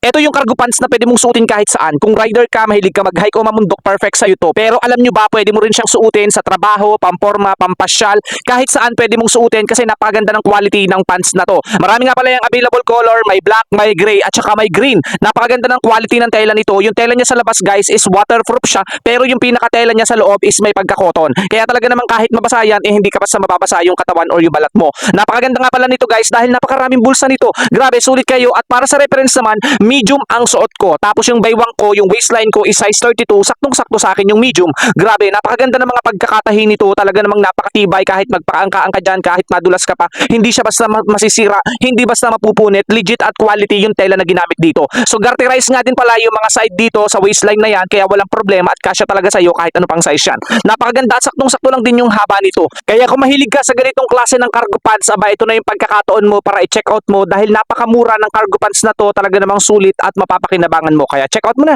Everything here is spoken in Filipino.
Ito yung cargo pants na pwede mong suotin kahit saan. Kung rider ka, mahilig ka mag-hike o mamundok, perfect sa'yo to. Pero alam nyo ba, pwede mo rin siyang suotin sa trabaho, pamporma, pampasyal, kahit saan pwede mong suotin kasi napakaganda ng quality ng pants na to. Marami nga pala yung available color, may black, may gray, at saka may green. Napakaganda ng quality ng tela nito. Yung tela niya sa labas guys is waterproof siya, pero yung pinakatela niya sa loob is may pagka-cotton. Kaya talaga naman kahit mabasa yan, hindi ka basta mababasa yung katawan or yung balat mo. Napakaganda nga pala nito guys dahil napakaraming bulsa nito. Grabe, sulit kayo. At para sa reference naman, medium ang suot ko. Tapos yung baywang ko, yung waistline ko is size 32. Saktong-sakto sa akin yung medium. Grabe, napakaganda ng mga pagkakatahi nito. Talaga namang napakatibay kahit magpakaangka ka dyan, kahit madulas ka pa. Hindi siya basta masisira, hindi basta mapupunit. Legit at quality yung tela na ginamit dito. So garterize nga din pala yung mga side dito sa waistline na yan, kaya walang problema at kasya talaga sa'yo kahit ano pang size yan. Napakaganda at saktong-sakto lang din yung haba nito. Kaya kung mahilig ka sa ganitong klase ng cargo pants, aba ito na yung pagkakataon mo para i-check out mo dahil napakamura ng cargo pants na to, talaga namang sulit at mapapakinabangan mo. Kaya check out mo na.